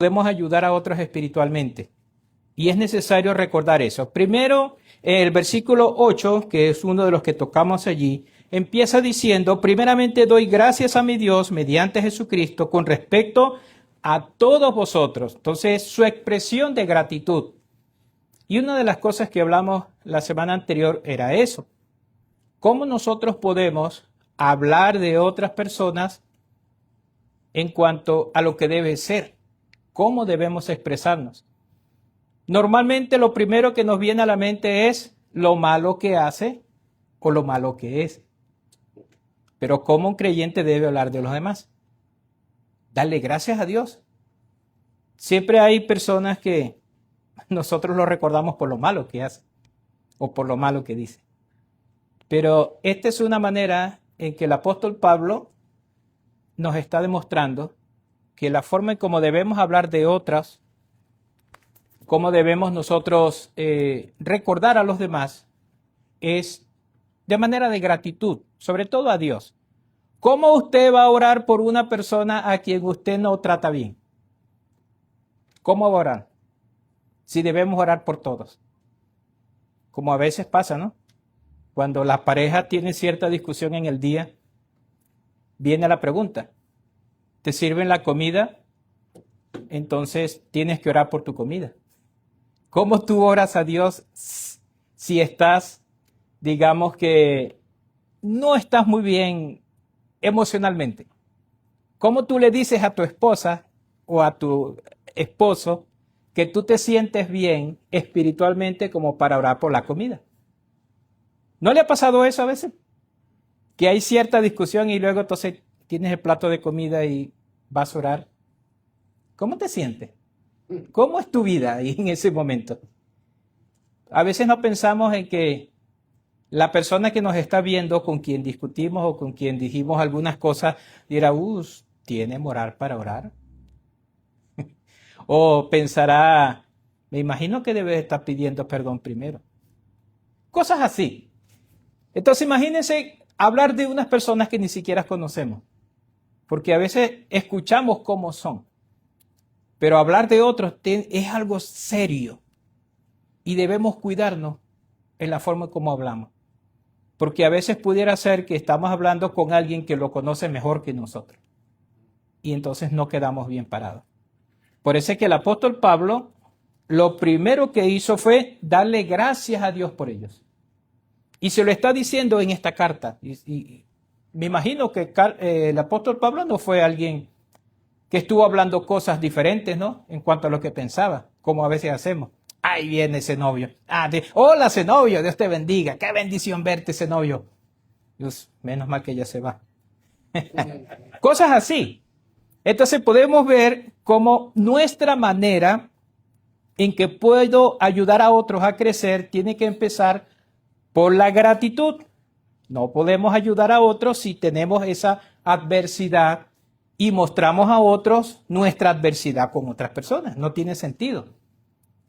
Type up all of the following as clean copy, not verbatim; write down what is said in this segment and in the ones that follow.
podemos ayudar a otros espiritualmente. Y es necesario recordar eso. Primero, el versículo 8, que es uno de los que tocamos allí, empieza diciendo, primeramente doy gracias a mi Dios mediante Jesucristo con respecto a todos vosotros. Entonces, su expresión de gratitud. Y una de las cosas que hablamos la semana anterior era eso. ¿Cómo nosotros podemos hablar de otras personas en cuanto a lo que debe ser? ¿Cómo debemos expresarnos? Normalmente lo primero que nos viene a la mente es lo malo que hace o lo malo que es. Pero ¿cómo un creyente debe hablar de los demás? Darle gracias a Dios. Siempre hay personas que nosotros lo recordamos por lo malo que hace o por lo malo que dice. Pero esta es una manera en que el apóstol Pablo nos está demostrando que la forma en cómo debemos hablar de otras, cómo debemos nosotros recordar a los demás, es de manera de gratitud, sobre todo a Dios. ¿Cómo usted va a orar por una persona a quien usted no trata bien? ¿Cómo va a orar? Si debemos orar por todos. Como a veces pasa, ¿no? Cuando la pareja tiene cierta discusión en el día, viene la pregunta, ¿te sirven la comida? Entonces tienes que orar por tu comida. ¿Cómo tú oras a Dios si estás, digamos que no estás muy bien emocionalmente? ¿Cómo tú le dices a tu esposa o a tu esposo que tú te sientes bien espiritualmente como para orar por la comida? ¿No le ha pasado eso a veces? Que hay cierta discusión y luego entonces tienes el plato de comida y vas a orar. ¿Cómo te sientes? ¿Cómo es tu vida ahí en ese momento? A veces no pensamos en que la persona que nos está viendo, con quien discutimos o con quien dijimos algunas cosas, dirá, ¿tiene moral para orar? O pensará, me imagino que debe estar pidiendo perdón primero. Cosas así. Entonces imagínense hablar de unas personas que ni siquiera conocemos, porque a veces escuchamos cómo son, pero hablar de otros es algo serio y debemos cuidarnos en la forma como hablamos, porque a veces pudiera ser que estamos hablando con alguien que lo conoce mejor que nosotros y entonces no quedamos bien parados. Por eso es que el apóstol Pablo lo primero que hizo fue darle gracias a Dios por ellos. Y se lo está diciendo en esta carta. Y me imagino que el apóstol Pablo no fue alguien que estuvo hablando cosas diferentes, ¿no? En cuanto a lo que pensaba, como a veces hacemos. Ahí viene ese novio. Hola, ese novio, Dios te bendiga. Qué bendición verte, ese novio. Dios, menos mal que ya se va. Cosas así. Entonces podemos ver cómo nuestra manera en que puedo ayudar a otros a crecer tiene que empezar por la gratitud. No podemos ayudar a otros si tenemos esa adversidad y mostramos a otros nuestra adversidad con otras personas. No tiene sentido.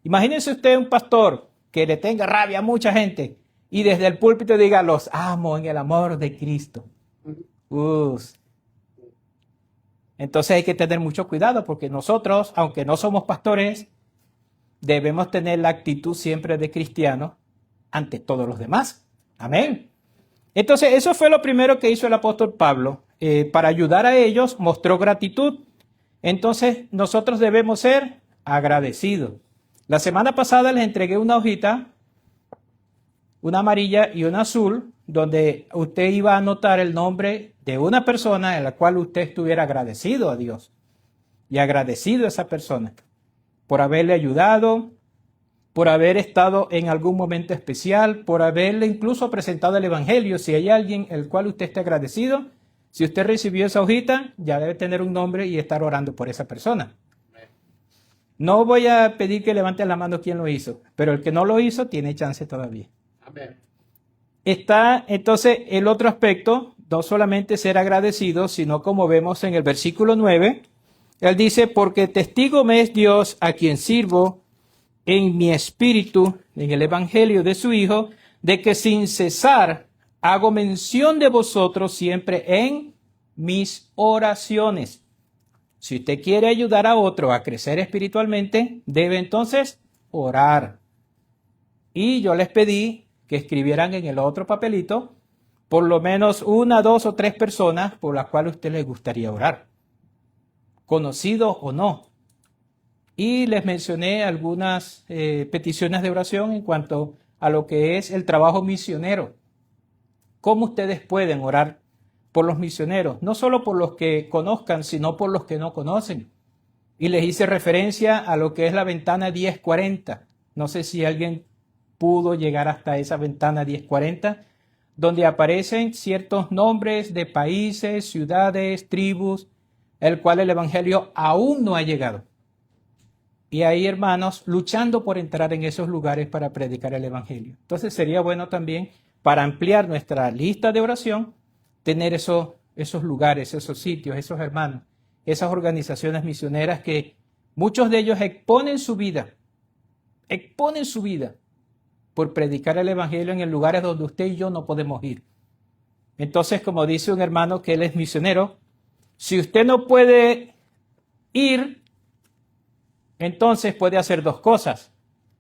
Imagínense usted un pastor que le tenga rabia a mucha gente y desde el púlpito diga, los amo en el amor de Cristo. Entonces hay que tener mucho cuidado porque nosotros, aunque no somos pastores, debemos tener la actitud siempre de cristianos ante todos los demás. Amén. Entonces, eso fue lo primero que hizo el apóstol Pablo. Para ayudar a ellos, mostró gratitud. Entonces, nosotros debemos ser agradecidos. La semana pasada les entregué una hojita, una amarilla y una azul, donde usted iba a anotar el nombre de una persona en la cual usted estuviera agradecido a Dios. Y agradecido a esa persona por haberle ayudado, por haber estado en algún momento especial, por haberle incluso presentado el Evangelio. Si hay alguien el cual usted esté agradecido, si usted recibió esa hojita, ya debe tener un nombre y estar orando por esa persona. No voy a pedir que levante la mano quien lo hizo, pero el que no lo hizo tiene chance todavía. Amén. Está entonces el otro aspecto, no solamente ser agradecido, sino como vemos en el versículo 9, él dice, porque testigo me es Dios a quien sirvo en mi espíritu, en el evangelio de su Hijo, de que sin cesar hago mención de vosotros siempre en mis oraciones. Si usted quiere ayudar a otro a crecer espiritualmente, debe entonces orar. Y yo les pedí que escribieran en el otro papelito por lo menos 1, 2 o 3 personas por las cuales a usted les gustaría orar, conocidos o no. Y les mencioné algunas peticiones de oración en cuanto a lo que es el trabajo misionero. ¿Cómo ustedes pueden orar por los misioneros? No solo por los que conozcan, sino por los que no conocen. Y les hice referencia a lo que es la ventana 1040. No sé si alguien pudo llegar hasta esa ventana 1040, donde aparecen ciertos nombres de países, ciudades, tribus, el cual el evangelio aún no ha llegado. Y hay hermanos luchando por entrar en esos lugares para predicar el evangelio. Entonces sería bueno también, para ampliar nuestra lista de oración, tener esos lugares, esos sitios, esos hermanos, esas organizaciones misioneras que muchos de ellos exponen su vida por predicar el evangelio en lugares donde usted y yo no podemos ir. Entonces, como dice un hermano que él es misionero, si usted no puede ir, entonces puede hacer 2 cosas.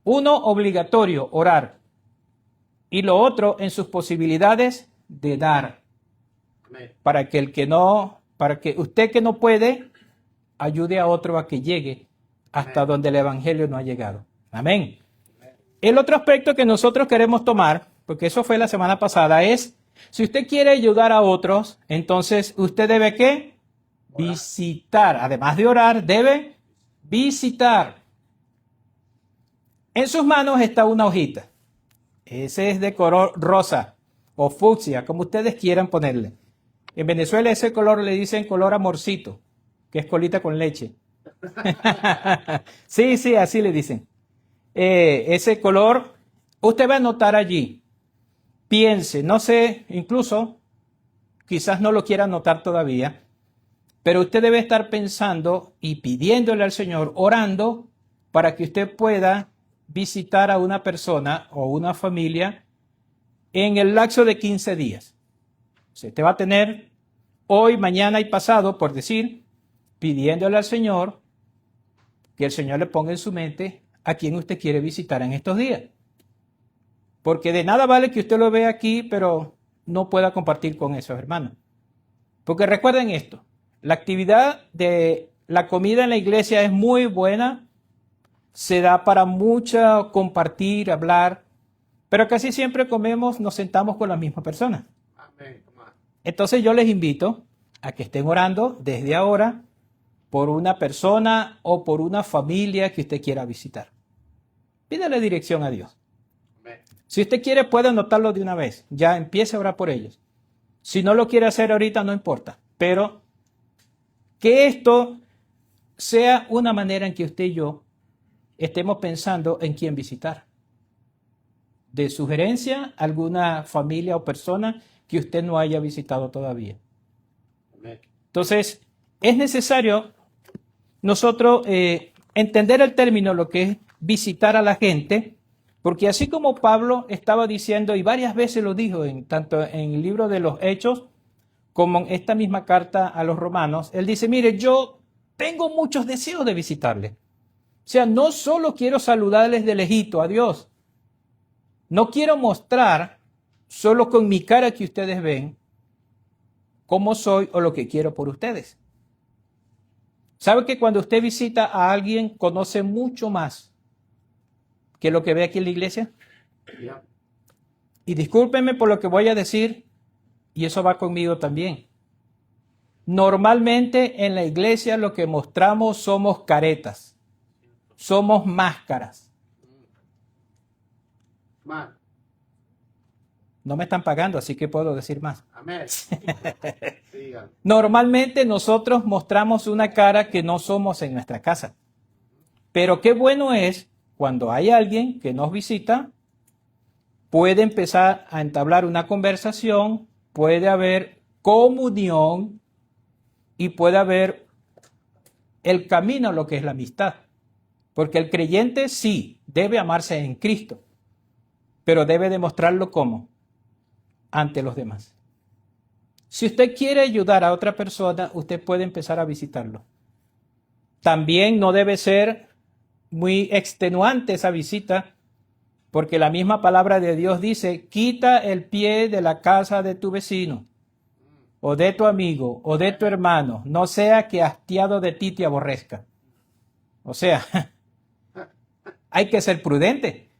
Uno, obligatorio, orar. Y lo otro, en sus posibilidades de dar. Para que usted que no puede, ayude a otro a que llegue hasta donde el evangelio no ha llegado. Amén. El otro aspecto que nosotros queremos tomar, porque eso fue la semana pasada, es, si usted quiere ayudar a otros, entonces usted debe ¿qué? Visitar. Además de orar, debe visitar. En sus manos está una hojita. Ese es de color rosa o fucsia, como ustedes quieran ponerle. En Venezuela ese color le dicen color amorcito, que es colita con leche. Sí, así le dicen. Ese color, usted va a notar allí. Piense, no sé, incluso, quizás no lo quiera notar todavía, pero usted debe estar pensando y pidiéndole al Señor, orando, para que usted pueda visitar a una persona o una familia en el lapso de 15 días. Usted va a tener hoy, mañana y pasado, por decir, pidiéndole al Señor que el Señor le ponga en su mente a quien usted quiere visitar en estos días. Porque de nada vale que usted lo vea aquí, pero no pueda compartir con esos hermanos. Porque recuerden esto, la actividad de la comida en la iglesia es muy buena, se da para mucho compartir, hablar, pero casi siempre nos sentamos con la misma persona. Entonces yo les invito a que estén orando desde ahora por una persona o por una familia que usted quiera visitar. Pídale dirección a Dios. Si usted quiere, puede anotarlo de una vez. Ya empiece a orar por ellos. Si no lo quiere hacer ahorita, no importa. Pero que esto sea una manera en que usted y yo estemos pensando en quién visitar. De sugerencia, alguna familia o persona que usted no haya visitado todavía. Entonces, es necesario nosotros entender el término, lo que es visitar a la gente, porque así como Pablo estaba diciendo, y varias veces lo dijo, tanto en el libro de los Hechos, como en esta misma carta a los romanos, él dice, mire, yo tengo muchos deseos de visitarles. O sea, no solo quiero saludarles de lejito a Dios, no quiero mostrar solo con mi cara que ustedes ven cómo soy o lo que quiero por ustedes. ¿Sabe que cuando usted visita a alguien conoce mucho más que lo que ve aquí en la iglesia? Y discúlpenme por lo que voy a decir, y eso va conmigo también. Normalmente en la iglesia lo que mostramos somos caretas, somos máscaras. No me están pagando, así que puedo decir más. Amén. Normalmente nosotros mostramos una cara que no somos en nuestra casa. Pero qué bueno es cuando hay alguien que nos visita, puede empezar a entablar una conversación, puede haber comunión y puede haber el camino a lo que es la amistad. Porque el creyente sí debe amarse en Cristo, pero debe demostrarlo ¿cómo? Ante los demás. Si usted quiere ayudar a otra persona, usted puede empezar a visitarlo. También no debe ser muy extenuante esa visita, porque la misma palabra de Dios dice, quita el pie de la casa de tu vecino, o de tu amigo, o de tu hermano, no sea que hastiado de ti te aborrezca. O sea, hay que ser prudente.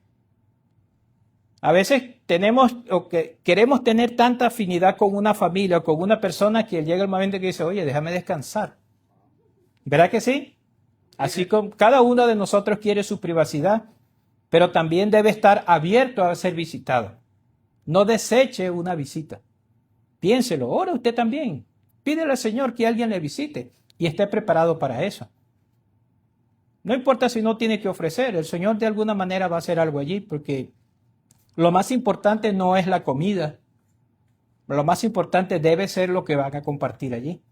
A veces tenemos o que queremos tener tanta afinidad con una familia o con una persona que llega el momento que dice, oye, déjame descansar. ¿Verdad que sí? Así como cada uno de nosotros quiere su privacidad, pero también debe estar abierto a ser visitado. No deseche una visita. Piénselo, ora usted también. Pídele al Señor que alguien le visite y esté preparado para eso. No importa si no tiene que ofrecer, el Señor de alguna manera va a hacer algo allí, porque lo más importante no es la comida. Lo más importante debe ser lo que van a compartir allí.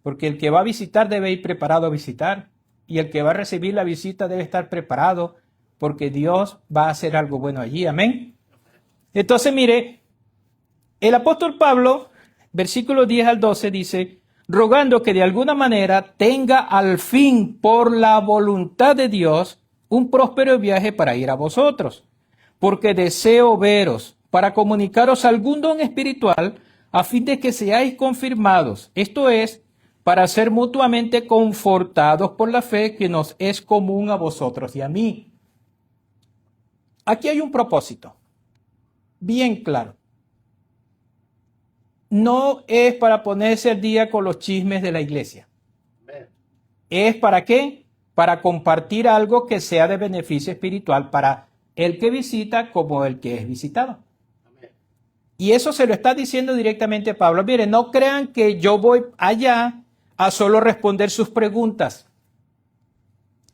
Porque el que va a visitar debe ir preparado a visitar. Y el que va a recibir la visita debe estar preparado porque Dios va a hacer algo bueno allí. Amén. Entonces, mire, el apóstol Pablo, versículos 10 al 12, dice, rogando que de alguna manera tenga al fin por la voluntad de Dios un próspero viaje para ir a vosotros, porque deseo veros para comunicaros algún don espiritual a fin de que seáis confirmados, esto es, para ser mutuamente confortados por la fe que nos es común a vosotros y a mí. Aquí hay un propósito, bien claro. No es para ponerse al día con los chismes de la iglesia. ¿Es para qué? Para compartir algo que sea de beneficio espiritual para el que visita como el que es visitado. Y eso se lo está diciendo directamente Pablo. Miren, no crean que yo voy allá a solo responder sus preguntas.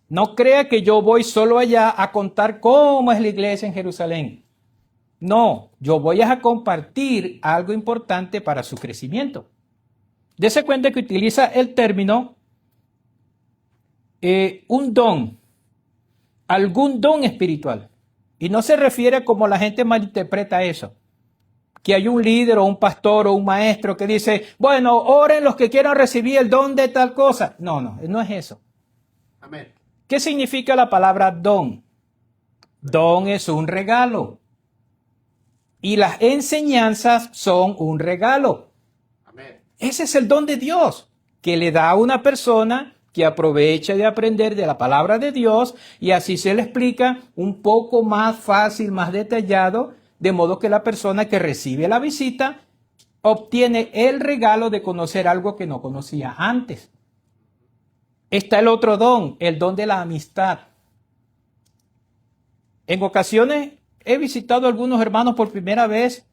No crea que yo voy solo allá a contar cómo es la iglesia en Jerusalén. No, yo voy a compartir algo importante para su crecimiento. Dese cuenta que utiliza el término un don, algún don espiritual. Y no se refiere a como la gente malinterpreta eso. Que hay un líder o un pastor o un maestro que dice, bueno, oren los que quieran recibir el don de tal cosa. No, no es eso. Amén. ¿Qué significa la palabra don? Don es un regalo. Y las enseñanzas son un regalo. Amén. Ese es el don de Dios, que le da a una persona que aprovecha de aprender de la palabra de Dios y así se le explica un poco más fácil, más detallado, de modo que la persona que recibe la visita obtiene el regalo de conocer algo que no conocía antes. Está el otro don, el don de la amistad. En ocasiones he visitado a algunos hermanos por primera vez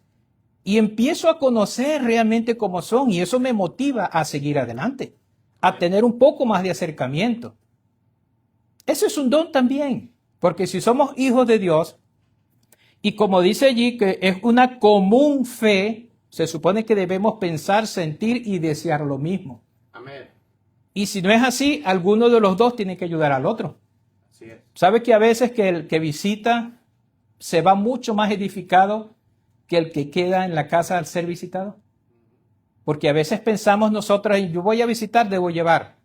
y empiezo a conocer realmente cómo son y eso me motiva a seguir adelante, a tener un poco más de acercamiento. Eso es un don también, porque si somos hijos de Dios, y como dice allí que es una común fe, se supone que debemos pensar, sentir y desear lo mismo. Amén. Y si no es así, alguno de los dos tiene que ayudar al otro. Así es. ¿Sabe que a veces que el que visita se va mucho más edificado que el que queda en la casa al ser visitado? Porque a veces pensamos nosotros, yo voy a visitar, debo llevar.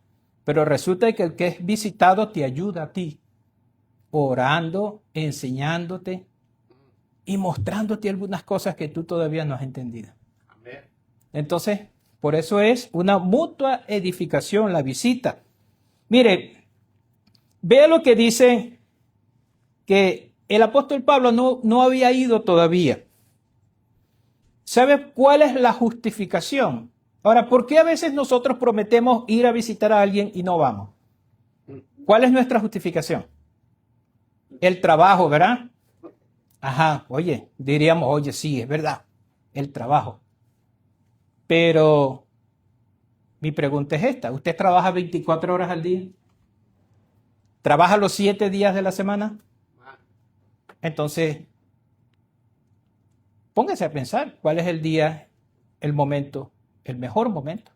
Pero resulta que el que es visitado te ayuda a ti, orando, enseñándote y mostrándote algunas cosas que tú todavía no has entendido. Amén. Entonces, por eso es una mutua edificación la visita. Mire, vea lo que dice que el apóstol Pablo no había ido todavía. ¿Sabe cuál es la justificación? Ahora, ¿por qué a veces nosotros prometemos ir a visitar a alguien y no vamos? ¿Cuál es nuestra justificación? El trabajo, ¿verdad? Ajá, oye, diríamos, oye, sí, es verdad, el trabajo. Pero mi pregunta es esta, ¿usted trabaja 24 horas al día? ¿Trabaja los 7 días de la semana? Entonces, póngase a pensar cuál es el día, el momento, el mejor momento.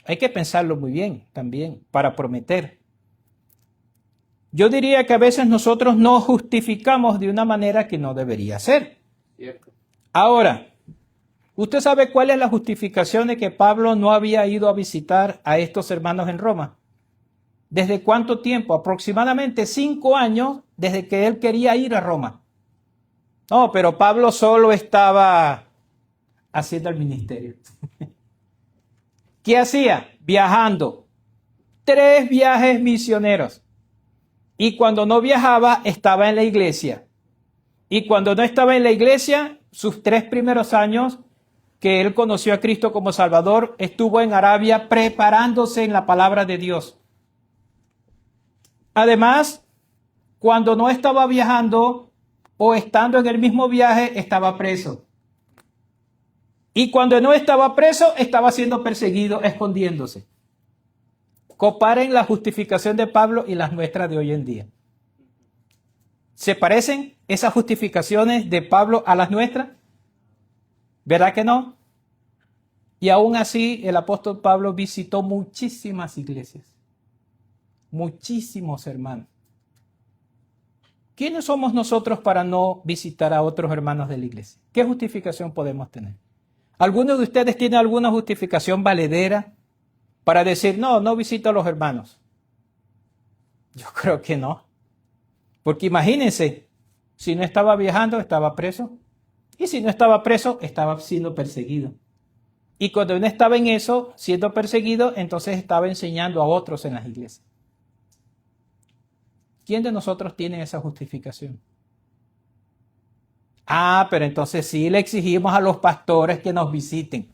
Hay que pensarlo muy bien también para prometer. Yo diría que a veces nosotros nos justificamos de una manera que no debería ser. Cierto. Ahora, ¿usted sabe cuál es la justificación de que Pablo no había ido a visitar a estos hermanos en Roma? ¿Desde cuánto tiempo? Aproximadamente 5 años desde que él quería ir a Roma. No, pero Pablo solo estaba haciendo el ministerio. ¿Qué hacía? Viajando. 3 viajes misioneros. Y cuando no viajaba, estaba en la iglesia. Y cuando no estaba en la iglesia, sus 3 primeros años que él conoció a Cristo como Salvador, estuvo en Arabia preparándose en la palabra de Dios. Además, cuando no estaba viajando o estando en el mismo viaje, estaba preso. Y cuando no estaba preso, estaba siendo perseguido, escondiéndose. Comparen la justificación de Pablo y las nuestras de hoy en día. ¿Se parecen esas justificaciones de Pablo a las nuestras? ¿Verdad que no? Y aún así, el apóstol Pablo visitó muchísimas iglesias. Muchísimos hermanos. ¿Quiénes somos nosotros para no visitar a otros hermanos de la iglesia? ¿Qué justificación podemos tener? ¿Alguno de ustedes tiene alguna justificación valedera para decir, no visito a los hermanos? Yo creo que no. Porque imagínense, si no estaba viajando, estaba preso. Y si no estaba preso, estaba siendo perseguido. Y cuando no estaba en eso, siendo perseguido, entonces estaba enseñando a otros en las iglesias. ¿Quién de nosotros tiene esa justificación? Pero entonces sí le exigimos a los pastores que nos visiten.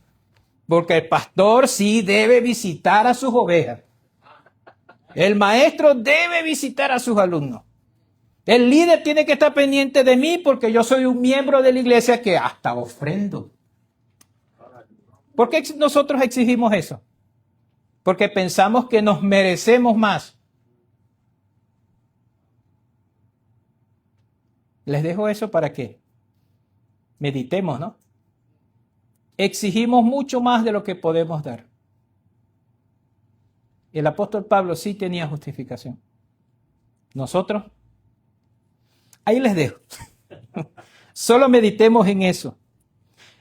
Porque el pastor sí debe visitar a sus ovejas. El maestro debe visitar a sus alumnos. El líder tiene que estar pendiente de mí porque yo soy un miembro de la iglesia que hasta ofrendo. ¿Por qué nosotros exigimos eso? Porque pensamos que nos merecemos más. Les dejo eso para que meditemos, ¿no? Exigimos mucho más de lo que podemos dar. El apóstol Pablo sí tenía justificación. Nosotros, ahí les dejo. Solo meditemos en eso.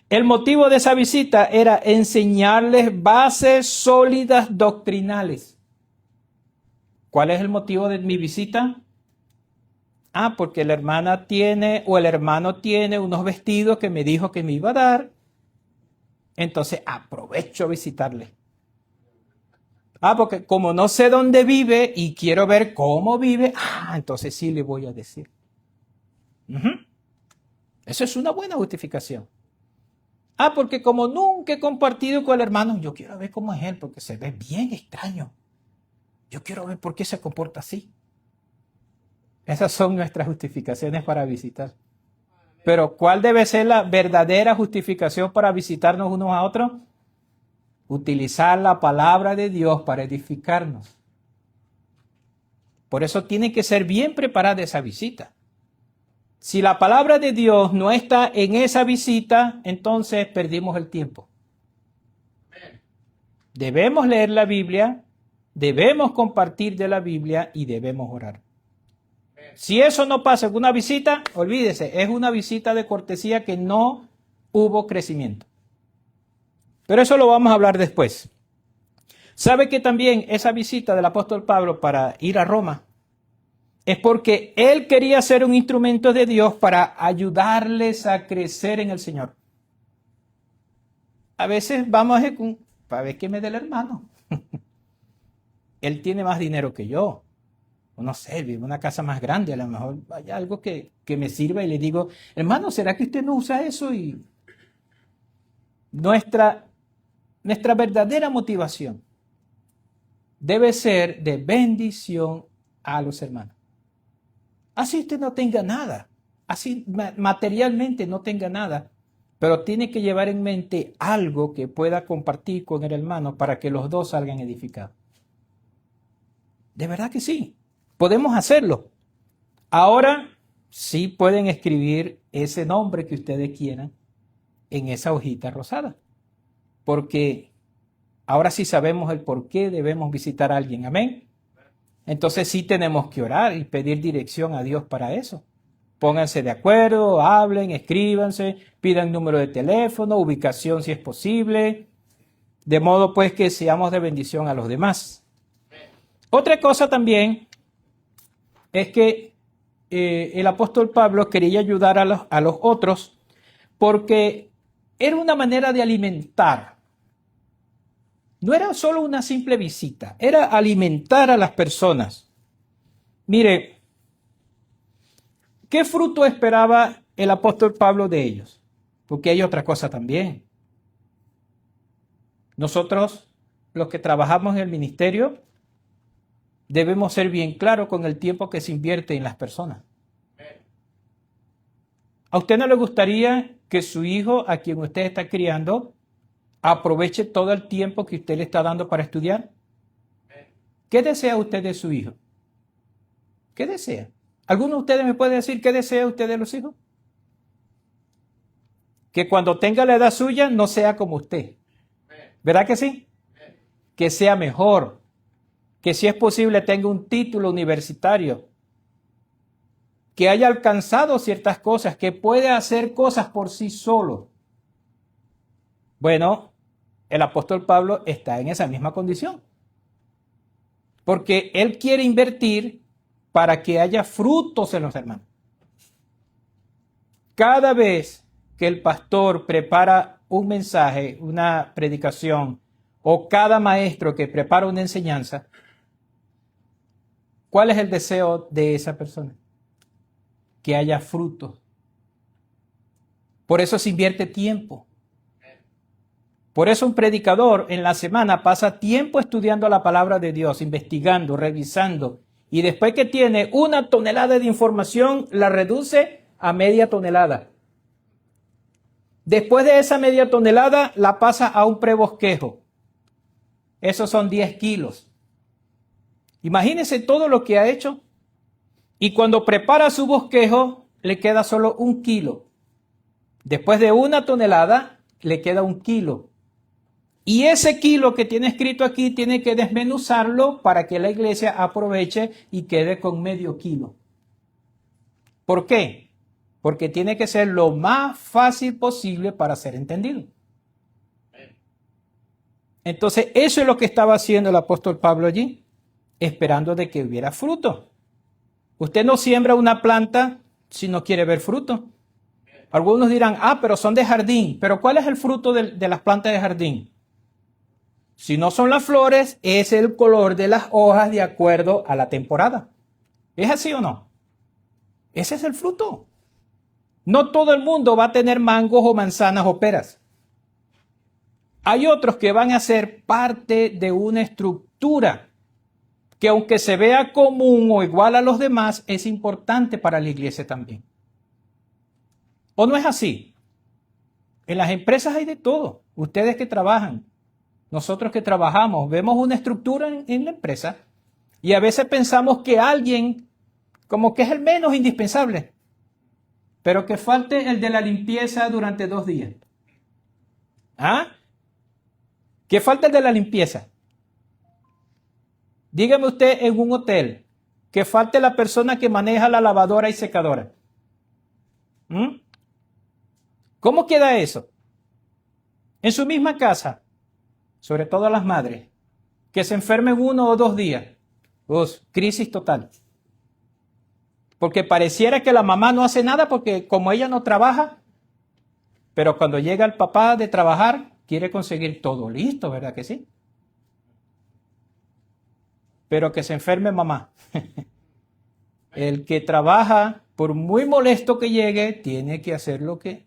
El motivo de esa visita era enseñarles bases sólidas doctrinales. ¿Cuál es el motivo de mi visita? Porque la hermana tiene o el hermano tiene unos vestidos que me dijo que me iba a dar. Entonces aprovecho a visitarle. Porque como no sé dónde vive y quiero ver cómo vive, entonces sí le voy a decir. Eso es una buena justificación. Porque como nunca he compartido con el hermano, yo quiero ver cómo es él, porque se ve bien extraño. Yo quiero ver por qué se comporta así. Esas son nuestras justificaciones para visitar. Pero ¿cuál debe ser la verdadera justificación para visitarnos unos a otros? Utilizar la palabra de Dios para edificarnos. Por eso tiene que ser bien preparada esa visita. Si la palabra de Dios no está en esa visita, entonces perdimos el tiempo. Debemos leer la Biblia, debemos compartir de la Biblia y debemos orar. Si eso no pasa en una visita, olvídese, es una visita de cortesía que no hubo crecimiento. Pero eso lo vamos a hablar después. ¿Sabe que también esa visita del apóstol Pablo para ir a Roma es porque él quería ser un instrumento de Dios para ayudarles a crecer en el Señor? A veces vamos para ver qué me da el hermano. Él tiene más dinero que yo. No sé, vive en una casa más grande, a lo mejor hay algo que me sirva y le digo, hermano, ¿será que usted no usa eso? Y nuestra verdadera motivación debe ser de bendición a los hermanos. Así usted no tenga nada, así materialmente no tenga nada, pero tiene que llevar en mente algo que pueda compartir con el hermano para que los dos salgan edificados. De verdad que sí. Podemos hacerlo. Ahora sí pueden escribir ese nombre que ustedes quieran en esa hojita rosada. Porque ahora sí sabemos el por qué debemos visitar a alguien. Amén. Entonces sí tenemos que orar y pedir dirección a Dios para eso. Pónganse de acuerdo, hablen, escríbanse, pidan número de teléfono, ubicación si es posible. De modo pues que seamos de bendición a los demás. Otra cosa también es que el apóstol Pablo quería ayudar a los otros porque era una manera de alimentar. No era solo una simple visita, era alimentar a las personas. Mire, ¿qué fruto esperaba el apóstol Pablo de ellos? Porque hay otra cosa también. Nosotros, los que trabajamos en el ministerio, debemos ser bien claros con el tiempo que se invierte en las personas. ¿A usted no le gustaría que su hijo, a quien usted está criando, aproveche todo el tiempo que usted le está dando para estudiar? ¿Qué desea usted de su hijo? ¿Qué desea? ¿Alguno de ustedes me puede decir qué desea usted de los hijos? Que cuando tenga la edad suya no sea como usted. ¿Verdad que sí? Que sea mejor. Que si es posible tenga un título universitario. Que haya alcanzado ciertas cosas, que puede hacer cosas por sí solo. Bueno, el apóstol Pablo está en esa misma condición. Porque él quiere invertir para que haya frutos en los hermanos. Cada vez que el pastor prepara un mensaje, una predicación, o cada maestro que prepara una enseñanza, ¿cuál es el deseo de esa persona? Que haya frutos. Por eso se invierte tiempo. Por eso un predicador en la semana pasa tiempo estudiando la palabra de Dios, investigando, revisando, y después que tiene 1 tonelada de información, la reduce a media tonelada. Después de esa media tonelada, la pasa a un prebosquejo. Esos son 10 kilos. Imagínense todo lo que ha hecho. Y cuando prepara su bosquejo, le queda solo 1 kilo. Después de 1 tonelada, le queda 1 kilo. Y ese kilo que tiene escrito aquí, tiene que desmenuzarlo para que la iglesia aproveche y quede con medio kilo. ¿Por qué? Porque tiene que ser lo más fácil posible para ser entendido. Entonces, eso es lo que estaba haciendo el apóstol Pablo allí, esperando de que hubiera fruto. Usted no siembra una planta si no quiere ver fruto. Algunos dirán, pero son de jardín. Pero ¿cuál es el fruto de las plantas de jardín? Si no son las flores, es el color de las hojas de acuerdo a la temporada. ¿Es así o no? Ese es el fruto. No todo el mundo va a tener mangos o manzanas o peras. Hay otros que van a ser parte de una estructura que aunque se vea común o igual a los demás, es importante para la iglesia también. ¿O no es así? En las empresas hay de todo. Ustedes que trabajan, nosotros que trabajamos, vemos una estructura en la empresa y a veces pensamos que alguien como que es el menos indispensable, pero que falte el de la limpieza durante 2 días. Que falte el de la limpieza. Dígame usted en un hotel que falte la persona que maneja la lavadora y secadora. ¿Cómo queda eso? En su misma casa, sobre todo las madres, que se enfermen 1 o 2 días. Crisis total. Porque pareciera que la mamá no hace nada porque como ella no trabaja, pero cuando llega el papá de trabajar, quiere conseguir todo listo, ¿verdad que sí? Pero que se enferme mamá. El que trabaja, por muy molesto que llegue, tiene que hacer lo que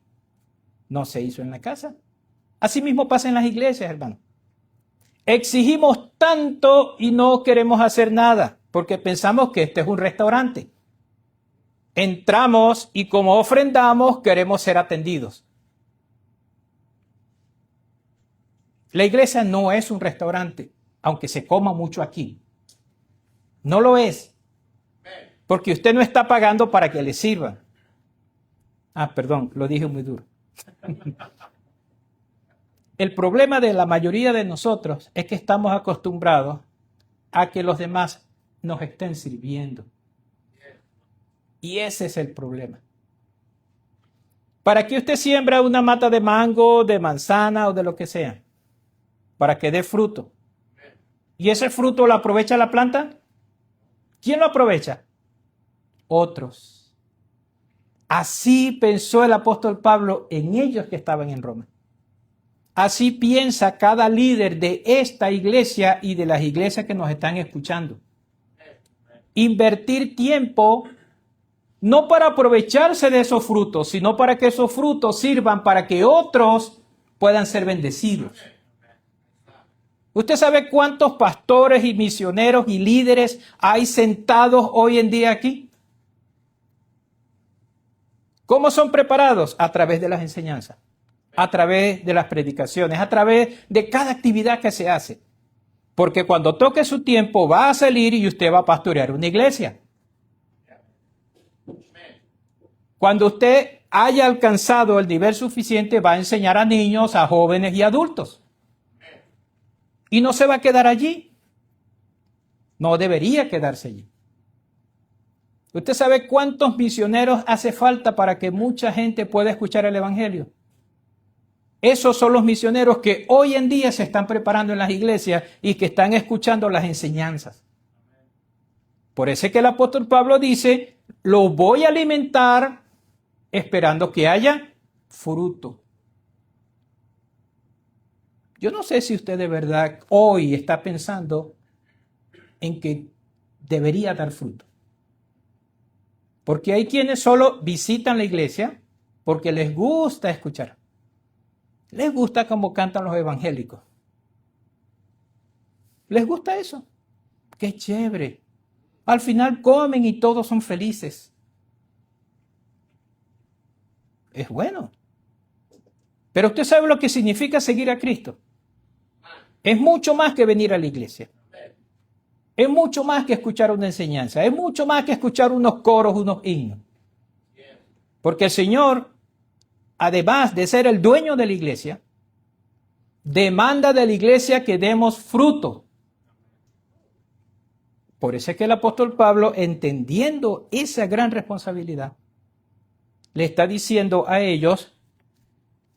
no se hizo en la casa. Así mismo pasa en las iglesias, hermano. Exigimos tanto y no queremos hacer nada, porque pensamos que este es un restaurante. Entramos y como ofrendamos, queremos ser atendidos. La iglesia no es un restaurante, aunque se coma mucho aquí. No lo es, porque usted no está pagando para que le sirvan. Perdón, lo dije muy duro. El problema de la mayoría de nosotros es que estamos acostumbrados a que los demás nos estén sirviendo. Y ese es el problema. ¿Para qué usted siembra una mata de mango, de manzana o de lo que sea? Para que dé fruto. ¿Y ese fruto lo aprovecha la planta? ¿Quién lo aprovecha? Otros. Así pensó el apóstol Pablo en ellos que estaban en Roma. Así piensa cada líder de esta iglesia y de las iglesias que nos están escuchando. Invertir tiempo no para aprovecharse de esos frutos, sino para que esos frutos sirvan para que otros puedan ser bendecidos. ¿Usted sabe cuántos pastores y misioneros y líderes hay sentados hoy en día aquí? ¿Cómo son preparados? A través de las enseñanzas, a través de las predicaciones, a través de cada actividad que se hace. Porque cuando toque su tiempo va a salir y usted va a pastorear una iglesia. Cuando usted haya alcanzado el nivel suficiente, va a enseñar a niños, a jóvenes y adultos. Y no se va a quedar allí. No debería quedarse allí. ¿Usted sabe cuántos misioneros hace falta para que mucha gente pueda escuchar el evangelio? Esos son los misioneros que hoy en día se están preparando en las iglesias y que están escuchando las enseñanzas. Por eso es que el apóstol Pablo dice, lo voy a alimentar esperando que haya fruto. Yo no sé si usted de verdad hoy está pensando en que debería dar fruto. Porque hay quienes solo visitan la iglesia porque les gusta escuchar. Les gusta cómo cantan los evangélicos. ¿Les gusta eso? ¡Qué chévere! Al final comen y todos son felices. Es bueno. Pero usted sabe lo que significa seguir a Cristo. Es mucho más que venir a la iglesia. Es mucho más que escuchar una enseñanza. Es mucho más que escuchar unos coros, unos himnos. Porque el Señor, además de ser el dueño de la iglesia, demanda de la iglesia que demos fruto. Por eso es que el apóstol Pablo, entendiendo esa gran responsabilidad, le está diciendo a ellos,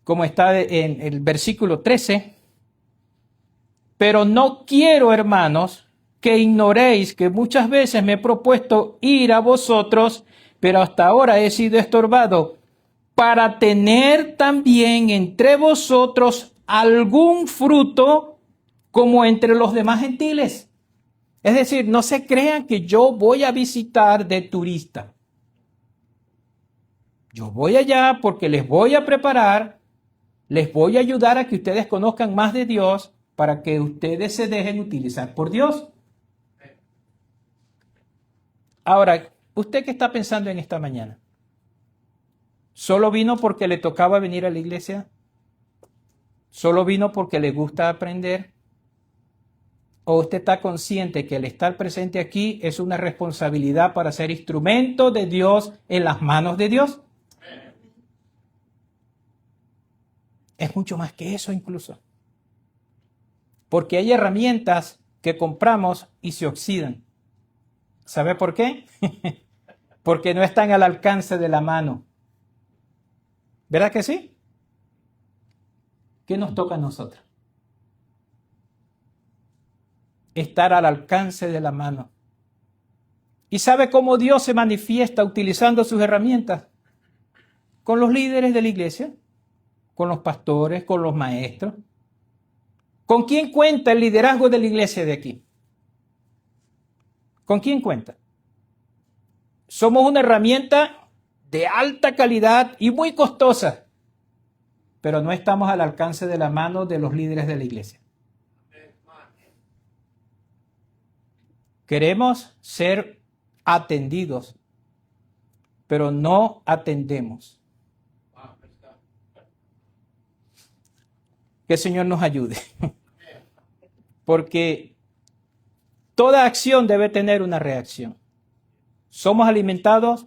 como está en el versículo 13, pero no quiero, hermanos, que ignoréis que muchas veces me he propuesto ir a vosotros, pero hasta ahora he sido estorbado, para tener también entre vosotros algún fruto como entre los demás gentiles. Es decir, no se crean que yo voy a visitar de turista. Yo voy allá porque les voy a preparar, les voy a ayudar a que ustedes conozcan más de Dios para que ustedes se dejen utilizar por Dios. Ahora, ¿usted qué está pensando en esta mañana? ¿Solo vino porque le tocaba venir a la iglesia? ¿Solo vino porque le gusta aprender? ¿O usted está consciente que el estar presente aquí es una responsabilidad para ser instrumento de Dios en las manos de Dios? Es mucho más que eso incluso. Porque hay herramientas que compramos y se oxidan. ¿Sabe por qué? Porque no están al alcance de la mano. ¿Verdad que sí? ¿Qué nos toca a nosotros? Estar al alcance de la mano. ¿Y sabe cómo Dios se manifiesta utilizando sus herramientas? Con los líderes de la iglesia, con los pastores, con los maestros. ¿Con quién cuenta el liderazgo de la iglesia de aquí? ¿Con quién cuenta? Somos una herramienta de alta calidad y muy costosa, pero no estamos al alcance de la mano de los líderes de la iglesia. Queremos ser atendidos, pero no atendemos. Que el Señor nos ayude. Porque toda acción debe tener una reacción. Somos alimentados,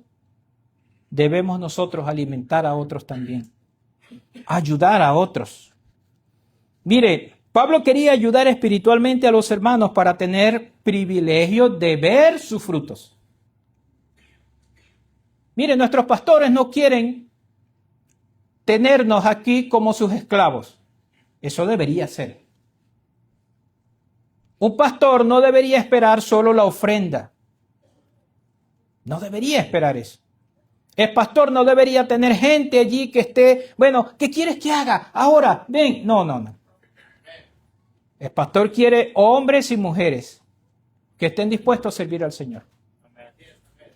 debemos nosotros alimentar a otros también. Ayudar a otros. Mire, Pablo quería ayudar espiritualmente a los hermanos para tener privilegio de ver sus frutos. Mire, nuestros pastores no quieren tenernos aquí como sus esclavos. Eso debería ser. Un pastor no debería esperar solo la ofrenda. No debería esperar eso. El pastor no debería tener gente allí que esté, bueno, ¿qué quieres que haga? Ahora, ven. No, no, no. El pastor quiere hombres y mujeres que estén dispuestos a servir al Señor.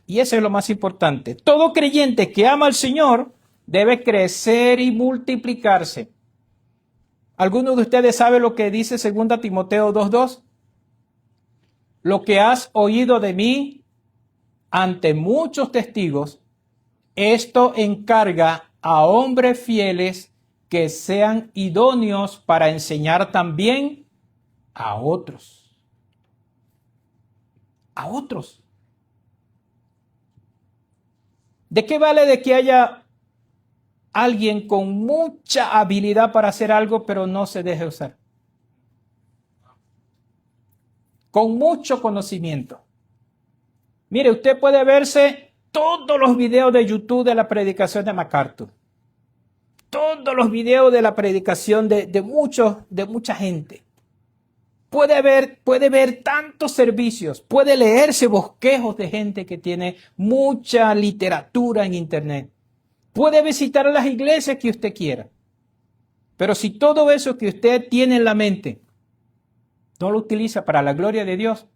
Y eso es lo más importante. Todo creyente que ama al Señor debe crecer y multiplicarse. ¿Alguno de ustedes sabe lo que dice 2 Timoteo 2:2? Lo que has oído de mí ante muchos testigos, esto encarga a hombres fieles que sean idóneos para enseñar también a otros. A otros. ¿De qué vale de que haya alguien con mucha habilidad para hacer algo, pero no se deje usar? Con mucho conocimiento. Mire, usted puede verse todos los videos de YouTube de la predicación de MacArthur. Todos los videos de la predicación de mucha gente. Puede ver tantos servicios, puede leerse bosquejos de gente que tiene mucha literatura en internet. Puede visitar las iglesias que usted quiera. Pero si todo eso que usted tiene en la mente no lo utiliza para la gloria de Dios,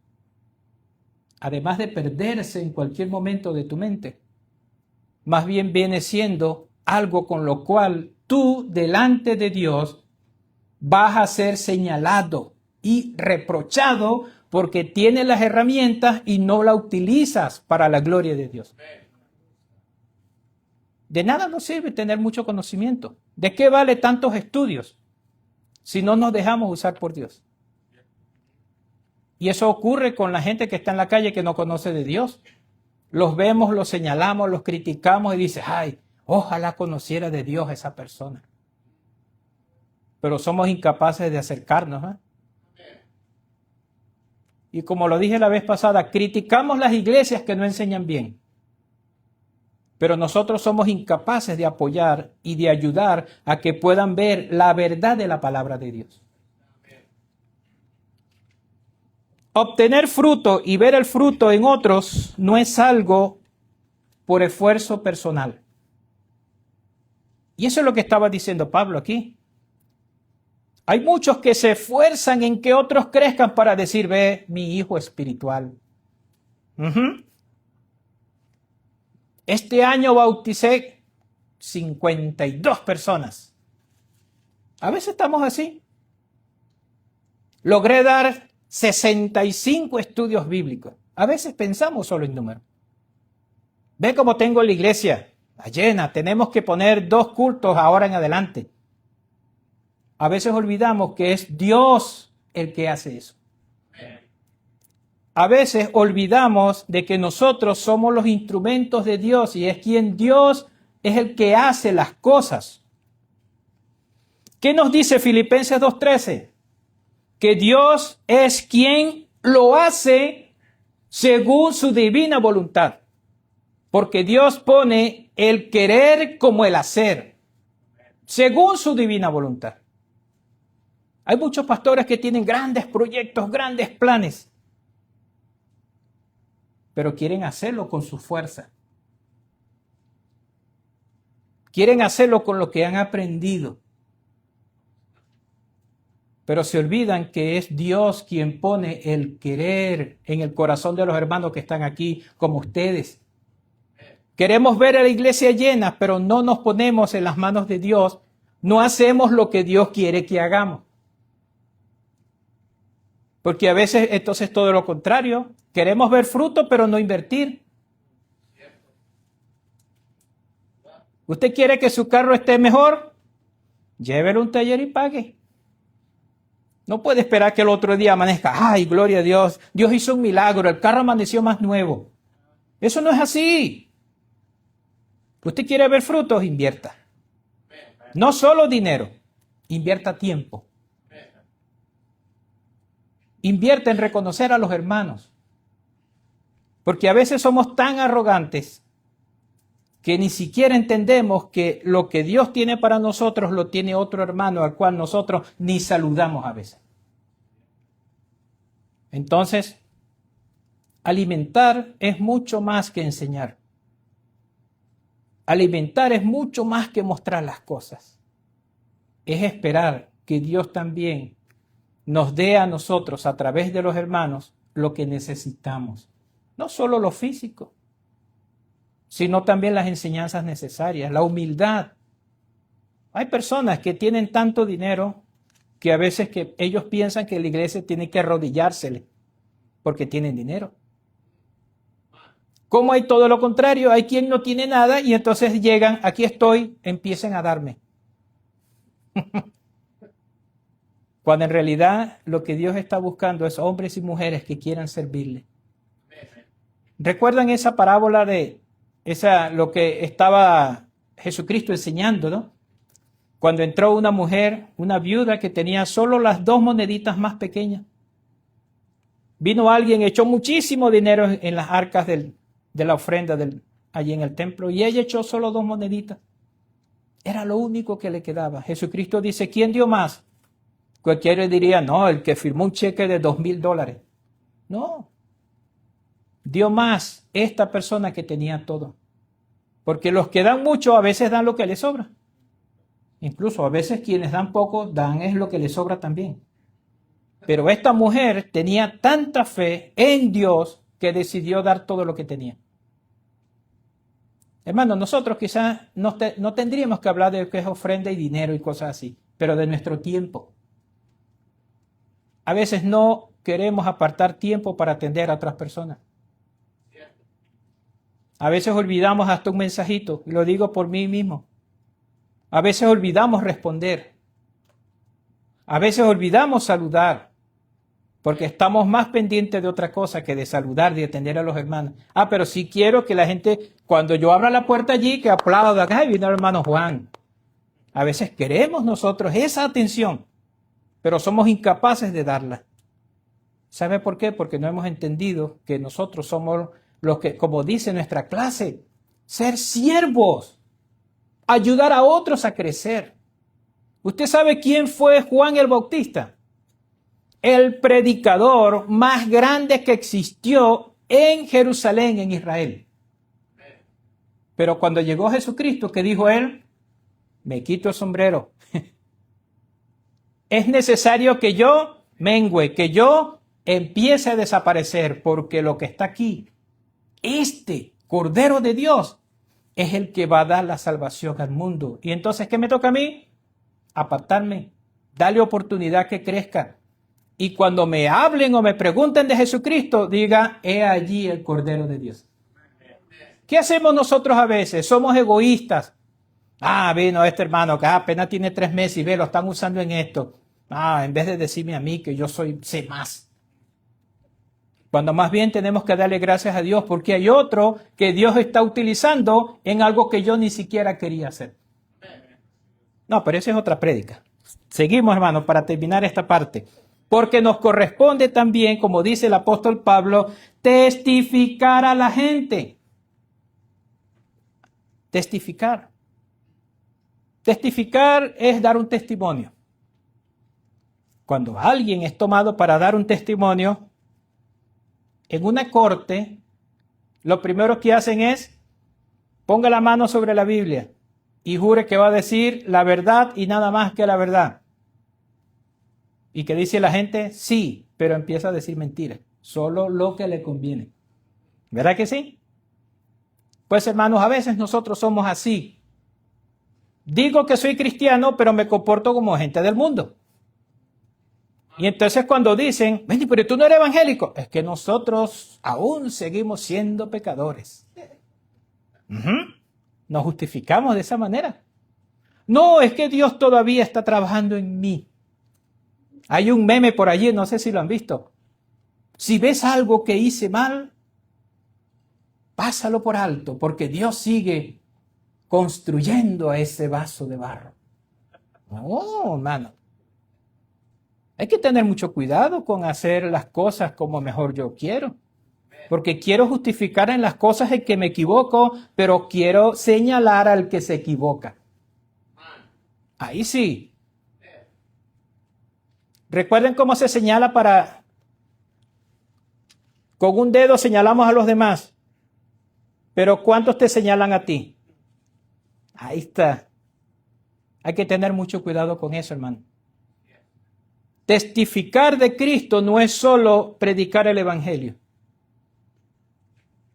además de perderse en cualquier momento de tu mente, más bien viene siendo algo con lo cual tú delante de Dios vas a ser señalado y reprochado porque tienes las herramientas y no las utilizas para la gloria de Dios. De nada nos sirve tener mucho conocimiento. ¿De qué vale tantos estudios si no nos dejamos usar por Dios? Y eso ocurre con la gente que está en la calle que no conoce de Dios. Los vemos, los señalamos, los criticamos y dices, ay, ojalá conociera de Dios a esa persona. Pero somos incapaces de acercarnos, ¿eh? Y como lo dije la vez pasada, criticamos las iglesias que no enseñan bien. Pero nosotros somos incapaces de apoyar y de ayudar a que puedan ver la verdad de la palabra de Dios. Obtener fruto y ver el fruto en otros no es algo por esfuerzo personal. Y eso es lo que estaba diciendo Pablo aquí. Hay muchos que se esfuerzan en que otros crezcan para decir, ve, mi hijo espiritual. Este año bauticé 52 personas. A veces estamos así. Logré dar 65 estudios bíblicos. A veces pensamos solo en números. Ve cómo tengo la iglesia llena. Tenemos que poner 2 cultos ahora en adelante. A veces olvidamos que es Dios el que hace eso. A veces olvidamos de que nosotros somos los instrumentos de Dios y es quien Dios es el que hace las cosas. ¿Qué nos dice Filipenses 2:13? Que Dios es quien lo hace según su divina voluntad. Porque Dios pone el querer como el hacer, según su divina voluntad. Hay muchos pastores que tienen grandes proyectos, grandes planes, pero quieren hacerlo con su fuerza. Quieren hacerlo con lo que han aprendido. Pero se olvidan que es Dios quien pone el querer en el corazón de los hermanos que están aquí, como ustedes. Queremos ver a la iglesia llena, pero no nos ponemos en las manos de Dios. No hacemos lo que Dios quiere que hagamos. Porque a veces entonces todo lo contrario. Queremos ver fruto, pero no invertir. ¿Usted quiere que su carro esté mejor? Llévelo a un taller y pague. No puede esperar que el otro día amanezca. ¡Ay, gloria a Dios! Dios hizo un milagro. El carro amaneció más nuevo. Eso no es así. ¿Usted quiere ver frutos? Invierta. No solo dinero. Invierta tiempo. Invierta en reconocer a los hermanos. Porque a veces somos tan arrogantes que ni siquiera entendemos que lo que Dios tiene para nosotros lo tiene otro hermano al cual nosotros ni saludamos a veces. Entonces, alimentar es mucho más que enseñar. Alimentar es mucho más que mostrar las cosas. Es esperar que Dios también nos dé a nosotros, a través de los hermanos, lo que necesitamos. No solo lo físico, sino también las enseñanzas necesarias, la humildad. Hay personas que tienen tanto dinero que a veces que ellos piensan que la iglesia tiene que arrodillársele porque tienen dinero. Como hay todo lo contrario, hay quien no tiene nada y entonces llegan, aquí estoy, empiecen a darme. Cuando en realidad lo que Dios está buscando es hombres y mujeres que quieran servirle. ¿Recuerdan esa parábola de lo que estaba Jesucristo enseñando, ¿no? Cuando entró una mujer, una viuda que tenía solo las 2 moneditas más pequeñas. Vino alguien, echó muchísimo dinero en las arcas de la ofrenda allí en el templo y ella echó solo 2 moneditas. Era lo único que le quedaba. Jesucristo dice, ¿quién dio más? Cualquiera diría, no, el que firmó un cheque de $2,000. No. Dio más esta persona que tenía todo. Porque los que dan mucho a veces dan lo que les sobra. Incluso a veces quienes dan poco dan es lo que les sobra también. Pero esta mujer tenía tanta fe en Dios que decidió dar todo lo que tenía. Hermano, nosotros quizás no tendríamos que hablar de lo que es ofrenda y dinero y cosas así, pero de nuestro tiempo. A veces no queremos apartar tiempo para atender a otras personas. A veces olvidamos hasta un mensajito, y lo digo por mí mismo. A veces olvidamos responder. A veces olvidamos saludar, porque estamos más pendientes de otra cosa que de saludar, de atender a los hermanos. Pero sí quiero que la gente, cuando yo abra la puerta allí, que aplauda. ¡Ay, vino el hermano Juan! A veces queremos nosotros esa atención, pero somos incapaces de darla. ¿Sabe por qué? Porque no hemos entendido que nosotros somos los que, como dice nuestra clase, ser siervos, ayudar a otros a crecer. ¿Usted sabe quién fue Juan el Bautista? El predicador más grande que existió en Jerusalén, en Israel. Pero cuando llegó Jesucristo, ¿qué dijo él? Me quito el sombrero. Es necesario que yo mengüe, que yo empiece a desaparecer, porque lo que está aquí, este Cordero de Dios, es el que va a dar la salvación al mundo. Y entonces, ¿qué me toca a mí? Apartarme, darle oportunidad que crezca. Y cuando me hablen o me pregunten de Jesucristo, diga, he allí el Cordero de Dios. ¿Qué hacemos nosotros a veces? Somos egoístas. Vino este hermano que apenas tiene 3 meses y lo están usando en esto. En vez de decirme a mí que yo sé más. Cuando más bien tenemos que darle gracias a Dios porque hay otro que Dios está utilizando en algo que yo ni siquiera quería hacer. No, pero esa es otra prédica. Seguimos, hermanos, para terminar esta parte. Porque nos corresponde también, como dice el apóstol Pablo, testificar a la gente. Testificar. Testificar es dar un testimonio. Cuando alguien es tomado para dar un testimonio, en una corte, lo primero que hacen es, ponga la mano sobre la Biblia y jure que va a decir la verdad y nada más que la verdad. Y que dice la gente, sí, pero empieza a decir mentiras, solo lo que le conviene. ¿Verdad que sí? Pues hermanos, a veces nosotros somos así. Digo que soy cristiano, pero me comporto como gente del mundo. Y entonces cuando dicen, pero tú no eres evangélico, es que nosotros aún seguimos siendo pecadores. Nos justificamos de esa manera. No, es que Dios todavía está trabajando en mí. Hay un meme por allí, no sé si lo han visto. Si ves algo que hice mal, pásalo por alto, porque Dios sigue construyendo a ese vaso de barro. No, hermano. Hay que tener mucho cuidado con hacer las cosas como mejor yo quiero. Porque quiero justificar en las cosas en que me equivoco, pero quiero señalar al que se equivoca. Ahí sí. ¿Recuerden cómo se señala Con un dedo señalamos a los demás. Pero ¿cuántos te señalan a ti? Ahí está. Hay que tener mucho cuidado con eso, hermano. Testificar de Cristo no es solo predicar el Evangelio.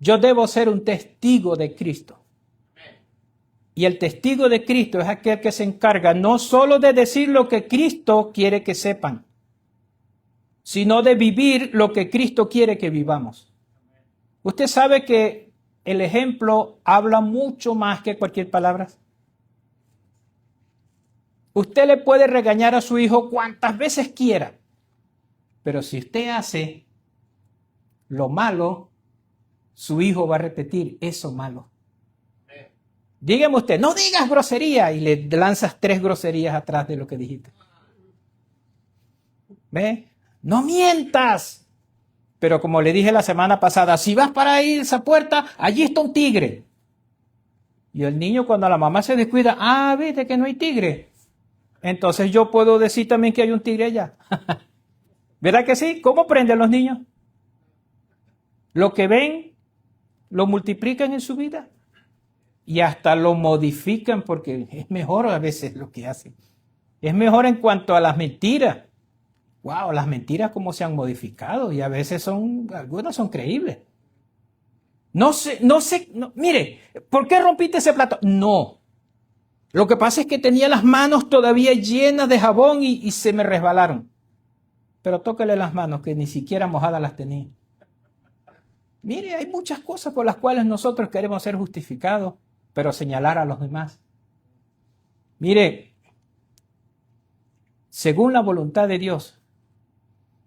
Yo debo ser un testigo de Cristo. Y el testigo de Cristo es aquel que se encarga no solo de decir lo que Cristo quiere que sepan, sino de vivir lo que Cristo quiere que vivamos. Usted sabe que el ejemplo habla mucho más que cualquier palabra. Usted le puede regañar a su hijo cuantas veces quiera, pero si usted hace lo malo, su hijo va a repetir eso malo. Dígame usted, no digas grosería, y le lanzas 3 groserías atrás de lo que dijiste. ¿Ve? No mientas. Pero como le dije la semana pasada, si vas para ahí esa puerta, allí está un tigre. Y el niño, cuando la mamá se descuida, viste que no hay tigre. Entonces yo puedo decir también que hay un tigre allá. ¿Verdad que sí? ¿Cómo aprenden los niños? Lo que ven, lo multiplican en su vida. Y hasta lo modifican porque es mejor a veces lo que hacen. Es mejor en cuanto a las mentiras. Wow, las mentiras cómo se han modificado y a veces algunas son creíbles. No, mire, ¿por qué rompiste ese plato? No. Lo que pasa es que tenía las manos todavía llenas de jabón y se me resbalaron. Pero tócale las manos que ni siquiera mojadas las tenía. Mire, hay muchas cosas por las cuales nosotros queremos ser justificados, pero señalar a los demás. Mire, según la voluntad de Dios,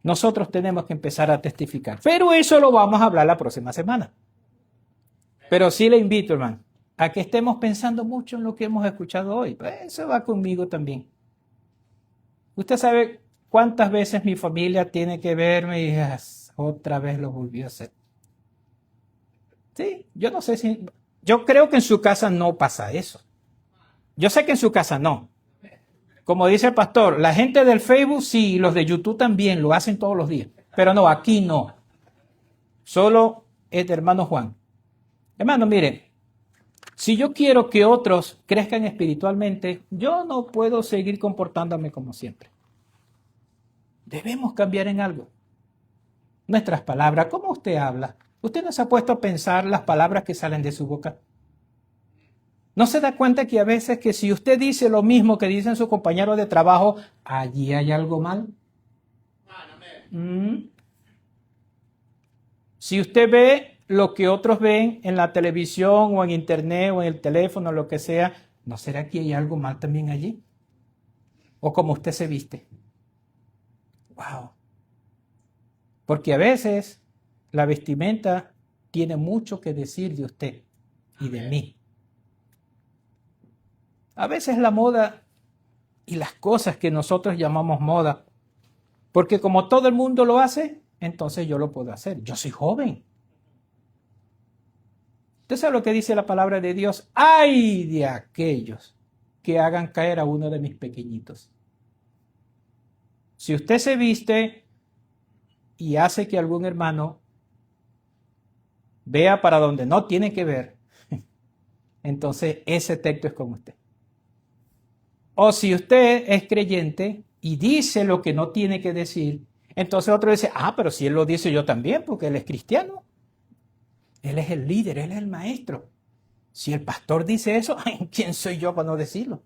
nosotros tenemos que empezar a testificar. Pero eso lo vamos a hablar la próxima semana. Pero sí le invito, hermano, a que estemos pensando mucho en lo que hemos escuchado hoy. Pues eso va conmigo también. Usted sabe cuántas veces mi familia tiene que verme y otra vez lo volvió a hacer. Sí, yo no sé si... Yo creo que en su casa no pasa eso. Yo sé que en su casa no. Como dice el pastor, la gente del Facebook sí, y los de YouTube también lo hacen todos los días. Pero no, aquí no. Solo el hermano Juan. Hermano, mire, si yo quiero que otros crezcan espiritualmente, yo no puedo seguir comportándome como siempre. Debemos cambiar en algo. Nuestras palabras, ¿cómo usted habla? ¿Usted no se ha puesto a pensar las palabras que salen de su boca? ¿No se da cuenta que a veces que si usted dice lo mismo que dicen sus compañeros de trabajo, allí hay algo mal? Si usted ve lo que otros ven en la televisión o en internet o en el teléfono, lo que sea, ¿no será que hay algo mal también allí? ¿O como usted se viste? ¡Wow! Porque a veces la vestimenta tiene mucho que decir de usted y de mí. A veces la moda y las cosas que nosotros llamamos moda, porque como todo el mundo lo hace, entonces yo lo puedo hacer. Yo soy joven. ¿Usted sabe lo que dice la palabra de Dios? ¡Ay de aquellos que hagan caer a uno de mis pequeñitos! Si usted se viste y hace que algún hermano vea para donde no tiene que ver, entonces ese texto es con usted. O si usted es creyente y dice lo que no tiene que decir, entonces otro dice, pero si él lo dice yo también, porque él es cristiano. Él es el líder, él es el maestro. Si el pastor dice eso, ¿quién soy yo para no decirlo?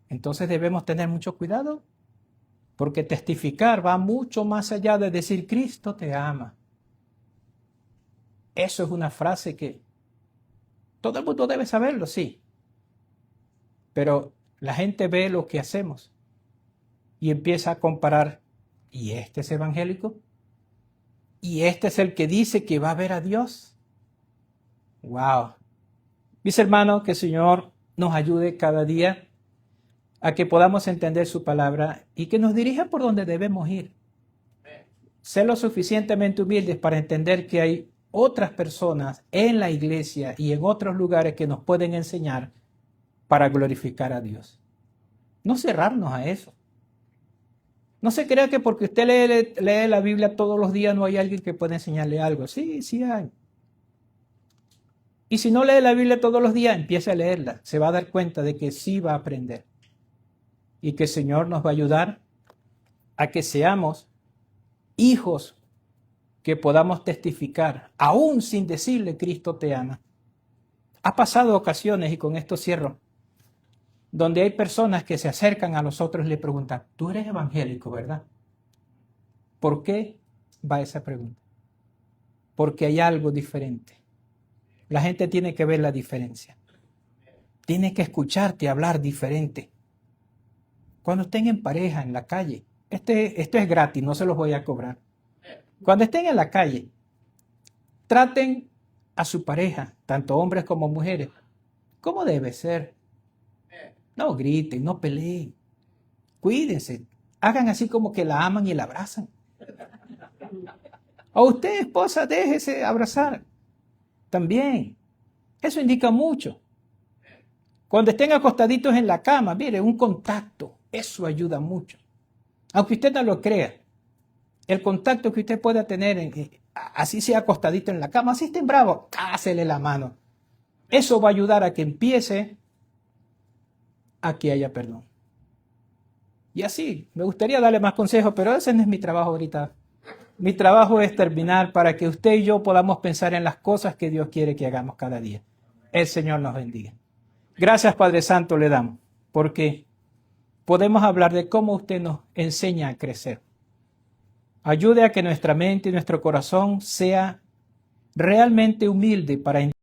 Entonces debemos tener mucho cuidado, porque testificar va mucho más allá de decir Cristo te ama. Eso es una frase que todo el mundo debe saberlo, sí. Pero la gente ve lo que hacemos y empieza a comparar. ¿Y este es evangélico? ¿Y este es el que dice que va a ver a Dios? ¡Wow! Mis hermanos, que el Señor nos ayude cada día a que podamos entender su palabra y que nos dirija por donde debemos ir. Ser lo suficientemente humildes para entender que hay otras personas en la iglesia y en otros lugares que nos pueden enseñar para glorificar a Dios. No cerrarnos a eso. No se crea que porque usted lee la Biblia todos los días no hay alguien que pueda enseñarle algo. Sí, sí hay. Y si no lee la Biblia todos los días, empiece a leerla. Se va a dar cuenta de que sí va a aprender. Y que el Señor nos va a ayudar a que seamos hijos que podamos testificar, aún sin decirle Cristo te ama. Ha pasado ocasiones, y con esto cierro, donde hay personas que se acercan a nosotros y le preguntan, tú eres evangélico, ¿verdad? ¿Por qué va esa pregunta? Porque hay algo diferente. La gente tiene que ver la diferencia. Tiene que escucharte hablar diferente. Cuando estén en pareja, en la calle, esto es gratis, no se los voy a cobrar. Cuando estén en la calle, traten a su pareja, tanto hombres como mujeres, como debe ser. No griten, no peleen. Cuídense. Hagan así como que la aman y la abrazan. O usted, esposa, déjese abrazar. También. Eso indica mucho. Cuando estén acostaditos en la cama, mire, un contacto. Eso ayuda mucho. Aunque usted no lo crea. El contacto que usted pueda tener, así sea acostadito en la cama, así estén bravo, cásele la mano. Eso va a ayudar a que empiece a que haya perdón. Y así, me gustaría darle más consejos, pero ese no es mi trabajo ahorita. Mi trabajo es terminar para que usted y yo podamos pensar en las cosas que Dios quiere que hagamos cada día. El Señor nos bendiga. Gracias, Padre Santo, le damos, porque podemos hablar de cómo usted nos enseña a crecer. Ayude a que nuestra mente y nuestro corazón sea realmente humilde para entender